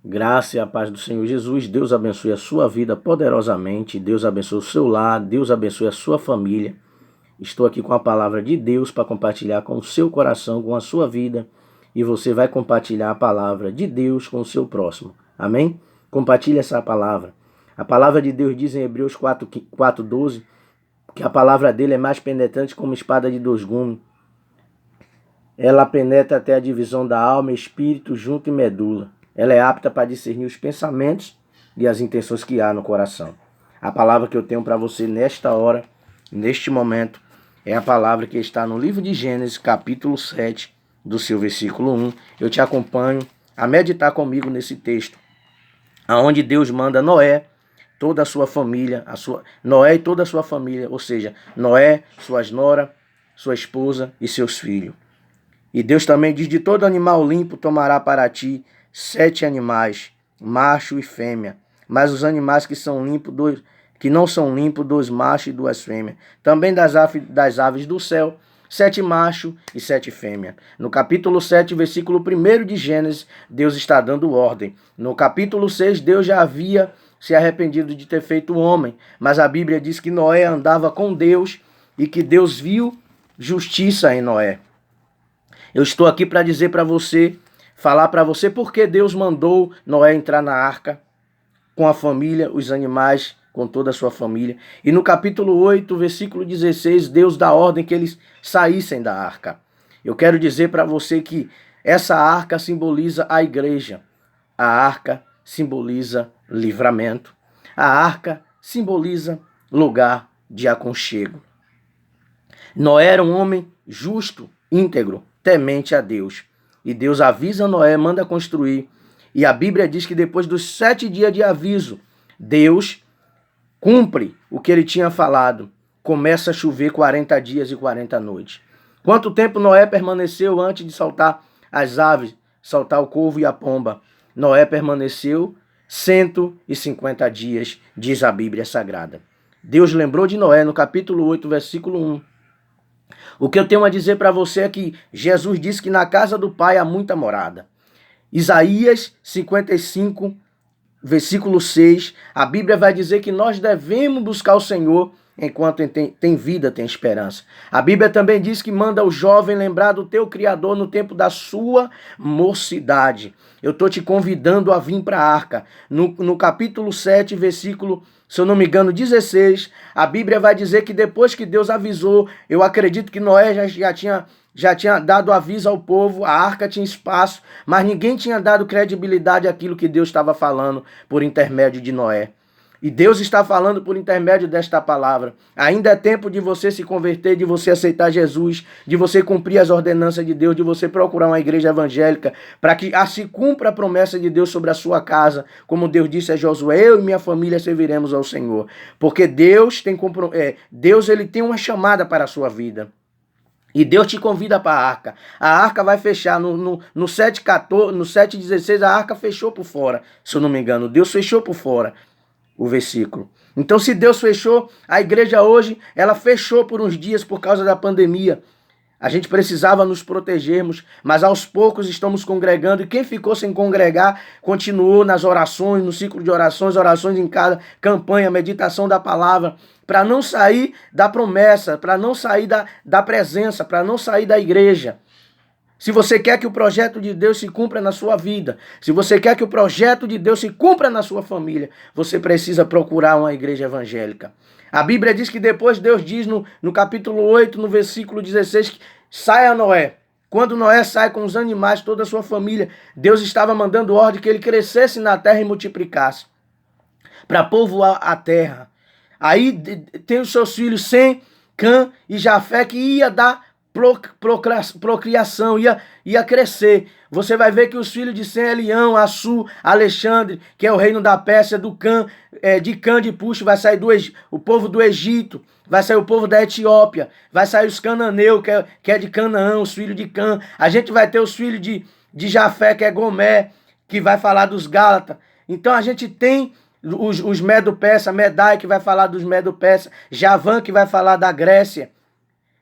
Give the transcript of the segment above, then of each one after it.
Graça e a paz do Senhor Jesus. Deus abençoe a sua vida poderosamente. Deus abençoe o seu lar. Deus abençoe a sua família. Estou aqui com a palavra de Deus para compartilhar com o seu coração, com a sua vida. E você vai compartilhar a palavra de Deus com o seu próximo. Amém? Compartilhe essa palavra. A palavra de Deus diz em Hebreus 4:12 que a palavra dele é mais penetrante como espada de dois gumes. Ela penetra até a divisão da alma, espírito, junto e medula. Ela é apta para discernir os pensamentos e as intenções que há no coração. A palavra que eu tenho para você nesta hora, neste momento, é a palavra que está no livro de Gênesis, capítulo 7, do seu versículo 1. Eu te acompanho a meditar comigo nesse texto, aonde Deus manda Noé, toda a sua família, Noé e toda a sua família, ou seja, Noé, suas nora, sua esposa e seus filhos. E Deus também diz: de todo animal limpo tomará para ti 7 animais, macho e fêmea. Mas os animais que não são limpos, 2 machos e 2 fêmeas. Também das aves do céu, 7 machos e 7 fêmeas. No capítulo 7, versículo 1 de Gênesis, Deus está dando ordem. No capítulo 6, Deus já havia se arrependido de ter feito o homem. Mas a Bíblia diz que Noé andava com Deus e que Deus viu justiça em Noé. Eu estou aqui para dizer para você, falar para você porque Deus mandou Noé entrar na arca com a família, os animais, com toda a sua família. E no capítulo 8, versículo 16, Deus dá ordem que eles saíssem da arca. Eu quero dizer para você que essa arca simboliza a igreja. A arca simboliza livramento. A arca simboliza lugar de aconchego. Noé era um homem justo, íntegro, temente a Deus. E Deus avisa Noé, manda construir. E a Bíblia diz que depois dos 7 dias de aviso, Deus cumpre o que ele tinha falado. Começa a chover 40 dias e 40 noites. Quanto tempo Noé permaneceu antes de soltar as aves, soltar o corvo e a pomba? Noé permaneceu 150 dias, diz a Bíblia Sagrada. Deus lembrou de Noé no capítulo 8, versículo 1. O que eu tenho a dizer para você é que Jesus disse que na casa do Pai há muita morada. Isaías 55, versículo 6, a Bíblia vai dizer que nós devemos buscar o Senhor enquanto tem vida, tem esperança. A Bíblia também diz que manda o jovem lembrar do teu Criador no tempo da sua mocidade. Eu estou te convidando a vir para a arca. No capítulo 7, versículo, se eu não me engano, 16, a Bíblia vai dizer que depois que Deus avisou, eu acredito que Noé já tinha dado aviso ao povo, a arca tinha espaço, mas ninguém tinha dado credibilidade àquilo que Deus estava falando por intermédio de Noé. E Deus está falando por intermédio desta palavra. Ainda é tempo de você se converter, de você aceitar Jesus, de você cumprir as ordenanças de Deus, de você procurar uma igreja evangélica, para que se cumpra a promessa de Deus sobre a sua casa. Como Deus disse a Josué: eu e minha família serviremos ao Senhor. Porque Deus ele tem uma chamada para a sua vida. E Deus te convida para a arca. A arca vai fechar no 7:14, no 7:16, a arca fechou por fora. Se eu não me engano, Deus fechou por fora o versículo. Então, se Deus fechou, a igreja hoje, ela fechou por uns dias por causa da pandemia. A gente precisava nos protegermos, mas aos poucos estamos congregando, e quem ficou sem congregar continuou nas orações, no ciclo de orações em casa, campanha, meditação da palavra, para não sair da promessa, para não sair da presença, para não sair da igreja. Se você quer que o projeto de Deus se cumpra na sua vida, se você quer que o projeto de Deus se cumpra na sua família, você precisa procurar uma igreja evangélica. A Bíblia diz que depois Deus diz no capítulo 8, no versículo 16, que saia Noé. Quando Noé sai com os animais, toda a sua família, Deus estava mandando ordem que ele crescesse na terra e multiplicasse, para povoar a terra. Aí tem os seus filhos Sem, Cã e Jafé, que ia dar procriação, ia crescer. Você vai ver que os filhos de Sem é Leão, Assur, Alexandre, que é o reino da Pérsia, de Cã de Puxo, vai sair o povo do Egito, vai sair o povo da Etiópia, vai sair os cananeus, que é de Canaã, os filhos de Cã. A gente vai ter os filhos de Jafé, que é Gomé, que vai falar dos Gálatas. Então a gente tem os Medo-Persa, Medai, que vai falar dos Medo-Persa, Javã, que vai falar da Grécia.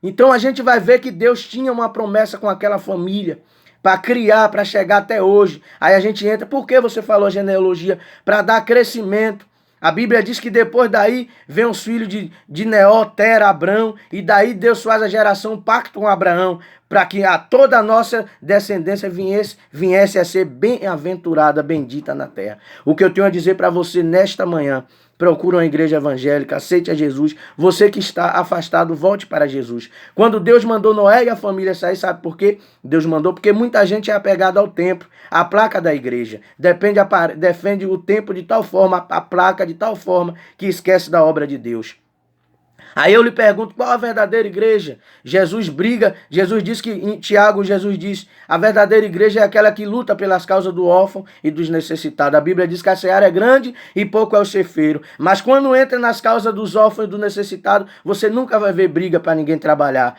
Então a gente vai ver que Deus tinha uma promessa com aquela família. para criar, para chegar até hoje. Aí a gente entra, por que você falou genealogia? Para dar crescimento. A Bíblia diz que depois daí vem os filhos de Neó, Tera, Abrão, e daí Deus faz a geração, um pacto com Abraão, para que a toda a nossa descendência viesse a ser bem-aventurada, bendita na terra. O que eu tenho a dizer para você nesta manhã: procure uma igreja evangélica, aceite a Jesus. Você que está afastado, volte para Jesus. Quando Deus mandou Noé e a família sair, sabe por quê? Deus mandou porque muita gente é apegada ao templo, à placa da igreja. Defende o templo de tal forma, a placa de tal forma, que esquece da obra de Deus. Aí eu lhe pergunto, qual a verdadeira igreja? Jesus briga, Jesus diz que, em Tiago, Jesus diz, a verdadeira igreja é aquela que luta pelas causas do órfão e dos necessitados. A Bíblia diz que a seara é grande e pouco é o cefeiro. Mas quando entra nas causas dos órfãos e do necessitado, você nunca vai ver briga para ninguém trabalhar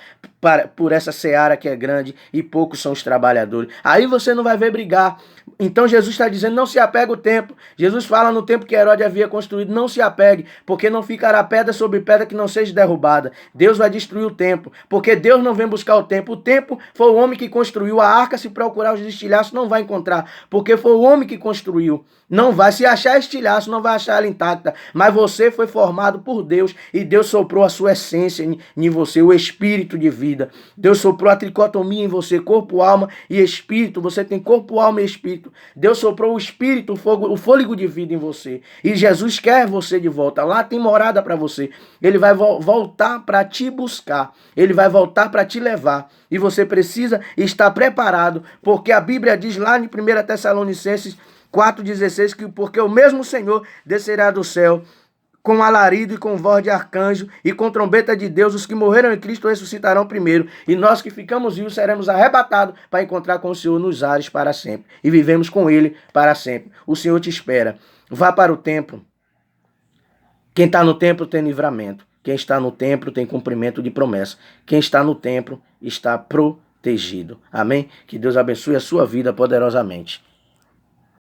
por essa seara que é grande e poucos são os trabalhadores. Aí você não vai ver brigar. Então Jesus está dizendo, não se apegue ao templo. Jesus fala no tempo que Herodes havia construído, não se apegue, porque não ficará pedra sobre pedra que não seja derrubada. Deus vai destruir o templo, porque Deus não vem buscar o templo. O templo foi o homem que construiu. A arca, se procurar os estilhaços, não vai encontrar, porque foi o homem que construiu. Não vai, se achar estilhaço, não vai achar ela intacta, mas você foi formado por Deus e Deus soprou a sua essência em você, o espírito de vida. Deus soprou a tricotomia em você, corpo, alma e espírito. Você tem corpo, alma e espírito. Deus soprou o espírito, o fôlego de vida em você. E Jesus quer você de volta. Lá tem morada para você. Ele vai voltar para te buscar. Ele vai voltar para te levar. E você precisa estar preparado, porque a Bíblia diz lá em 1 Tessalonicenses 4,16, que porque o mesmo Senhor descerá do céu com alarido e com voz de arcanjo e com trombeta de Deus. Os que morreram em Cristo ressuscitarão primeiro, e nós que ficamos vivos seremos arrebatados para encontrar com o Senhor nos ares para sempre, e vivemos com Ele para sempre. O Senhor te espera. Vá para o templo. Quem está no templo tem livramento. Quem está no templo tem cumprimento de promessa. Quem está no templo está protegido. Amém? Que Deus abençoe a sua vida poderosamente.